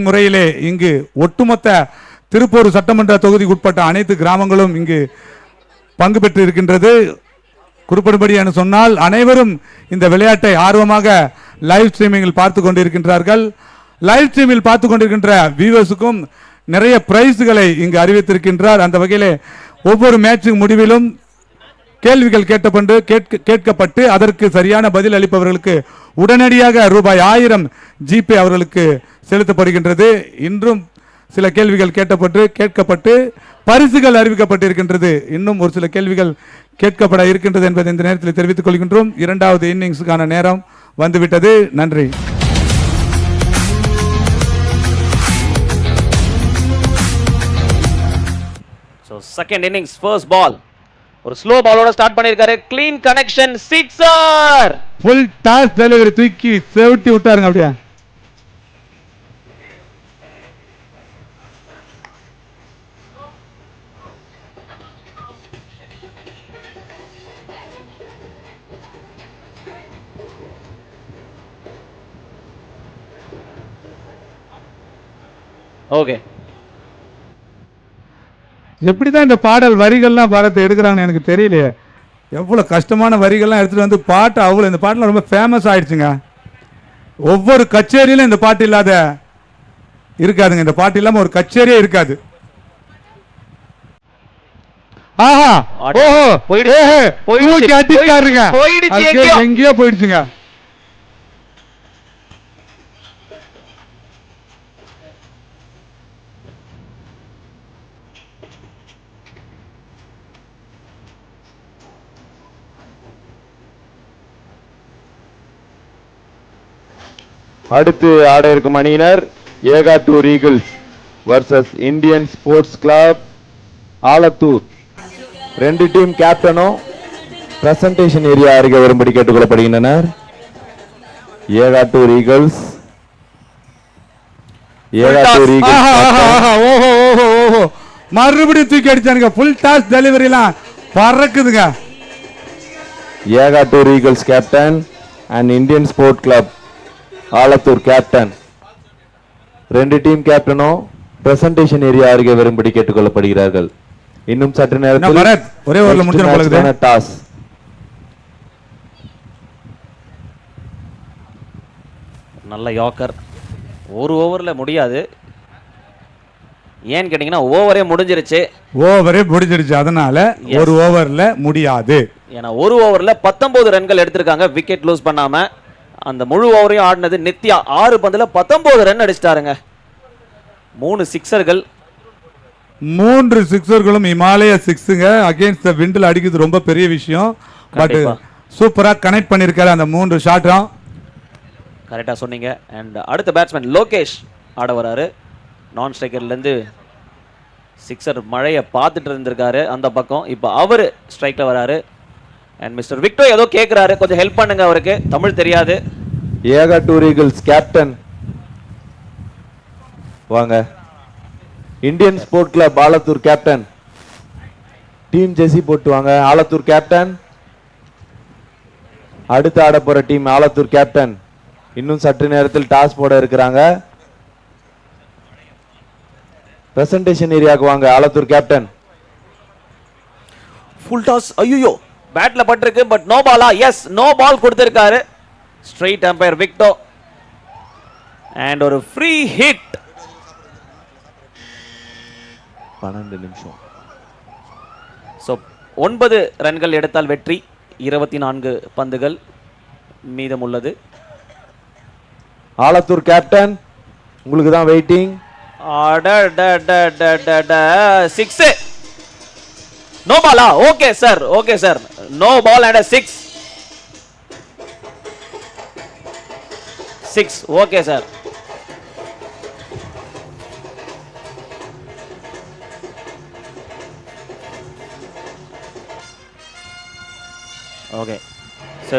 முறையிலே இங்கு ஒட்டுமொத்த திருப்பூர் சட்டமன்ற தொகுதிக்கு உட்பட்ட அனைத்து கிராமங்களும் இங்கு பங்கு பெற்று இருக்கின்றது. குறிப்பிடும்படி என சொன்னால் அனைவரும் இந்த விளையாட்டை ஆர்வமாக லைவ் ஸ்ட்ரீமிங்கில் பார்த்து கொண்டிருக்கின்றார்கள். லைவ் ஸ்ட்ரீமில் பார்த்து கொண்டிருக்கின்ற வியூவர்ஸுக்கும் நிறைய பிரைஸ்களை இங்கு அறிவித்திருக்கின்றார். அந்த வகையிலே ஒவ்வொரு மேட்சின் முடிவிலும் கேள்விகள் கேட்கப்பட்டு அதற்கு சரியான பதில் அளிப்பவர்களுக்கு உடனடியாக ரூபாய் 1000 ஜிபே அவர்களுக்கு செலுத்தப்படுகின்றது. இன்றும் சில கேள்விகள் கேட்கப்பட்டு பரிசுகள் அறிவிக்கப்பட்டிருக்கின்றது. இன்னும் ஒரு சில கேள்விகள் கேட்கப்பட இருக்கின்றது என்பதை இந்த நேரத்தில் தெரிவித்துக் கொள்கின்றோம். இரண்டாவது இன்னிங்ஸுக்கான நேரம் வந்துவிட்டது. நன்றி. செகண்ட் இன்னிங்ஸ் ஃபர்ஸ்ட் பால் ஒரு ஸ்லோ பாலோட ஸ்டார்ட் பண்ணிருக்காரு. Clean connection, sixer. Full toss delivery தூக்கி செவுட்டி விட்டாருங்க. அப்படியே ஓகே. எப்படிதான் இந்த பாடல் வரிகள்லாம் பாடத்தை எடுக்கிறாங்கன்னு எனக்கு தெரியலையே. எவ்வளோ கஷ்டமான வரிகள்லாம் எடுத்துகிட்டு வந்து பாட்டு அவ்வளோ இந்த பாட்டில் ரொம்ப ஃபேமஸ் ஆயிடுச்சுங்க. ஒவ்வொரு கச்சேரியிலும் இந்த பாட்டு இல்லாத இருக்காதுங்க. இந்த பாட்டு இல்லாமல் ஒரு கச்சேரியே இருக்காது. ஆஹா, ஓஹோ, எங்கேயோ போயிடுச்சுங்க. அடுத்து ஆட இருக்கும் அணியினர் Ekattur eagles versus Indian sports club Alathur. ரெண்டு டீம் கேப்டனும் பிரசன்டேஷன் ஏரியா அருகே வரும்படி கேட்டுக்கொள்ளப்படுகின்றனர். ஏகாட்டூர் ஈகிள்ஸ் மறுபடியும் தூக்கி அடிச்சானுங்க. ஃபுல் டாஸ் டெலிவரிலாம் பறக்குதுங்க. Ekattur eagles captain and Indian sport club Alathur captain. ரெண்டு டீம் கேப்டனும் பிரசன்டேஷன் ஏரியா அருகே வரும்படி கேட்டுக்கொள்ளப்படுகிறார்கள். இன்னும் சற்று நேரத்தில் ஒரே ஓவர்ல முடிஞ்சிரும். டாஸ் நல்ல யாக்கர். ஒரு ஓவர்ல முடியாது. ஏன்னு கேட்டீங்கன்னா ஓவரே முடிஞ்சிருச்சு. அதனால ஒரு ஓவர்ல முடியாது. ஏன்னா ஒரு ஓவர்ல 19 ரன்கள் எடுத்திருக்காங்க விக்கெட் லூஸ் பண்ணாம. அந்த முழு ஓவரையும் ஆடினது நித்யா. 6 பந்துல 19 ரன் அடிச்சிட்டாருங்க. 3 சிக்ஸர்கள். 3 சிக்ஸர்களும் இமாலய சிக்ஸுங்க. அகைன்ஸ்ட் தி விண்ட்ல அடிக்கிறது ரொம்ப பெரிய விஷயம். பட் சூப்பரா கனெக்ட் பண்ணிருக்காரு அந்த 3 ஷாட்டும். கரெக்டா சொன்னீங்க. அண்ட் அடுத்த பேட்ஸ்மேன் லோகேஷ் ஆட வராரு. நான் ஸ்ட்ரைக்கர்ல இருந்து சிக்ஸர் மழையை பார்த்துட்டு இருந்திருக்காரு அந்த பக்கம். இப்போ அவரு ஸ்ட்ரைக்ல வராரு. அண்ட் மிஸ்டர் விக்டோ ஏதோ கேட்கிறாரு, கொஞ்சம் ஹெல்ப் பண்ணுங்க. அவருக்கு தமிழ் தெரியாது. ஏகாட்டூர் ஈகிள்ஸ் கேப்டன் வாங்க. Indian sport club Alathur captain team Jersey போட்டு வாங்க. ஆலத்தூர் கேப்டன். அடுத்து ஆட போற டீம் ஆலத்தூர் கேப்டன். இன்னும் சற்று நேரத்தில் டாஸ் போட இருக்கிறாங்க. பிரசன்டேஷன் ஏரியாவுக்கு வாங்க ஆலத்தூர் கேப்டன். Full toss. ஐயோ, பேட்ல பட்டிருக்கு பட் நோ பாலா? எஸ், நோ பால் கொடுத்திருக்காரு ஸ்ட்ரைட் அம்பையர் விக்டோ. அண்ட் ஒரு ஃப்ரீ ஹிட். 12 நிமிஷம். சோ 9 ரன்கள் எடுத்தால் வெற்றி. 24 பந்துகள் மீதம் உள்ளது. ஆலத்தூர் கேப்டன் உங்களுக்கு தான் வெயிட்டிங். சிக்ஸ். நோ பாலா? Okay sir, okay sir. No ball and 6. Okay sir. Okay. So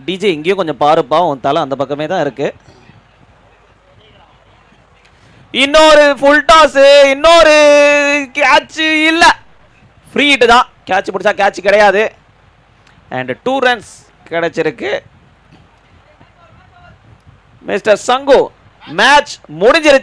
DJ இங்கேயும் கொஞ்சம் பாருப்பா, உன் தலை அந்த பக்கமே தான் இருக்கு. இன்னொரு ஃபுல் டாஸ். இன்னொரு கேட்ச் இல்ல, ஃப்ரீ ஹிட் தான். கேட்ச் பிடிச்சா கேட்ச் கிடையாது. அண்ட் 2 ரன்ஸ் கிடைச்சிருக்கு. மிஸ்டர் சங்கு, மேட்ச் முடிஞ்சிருச்சு.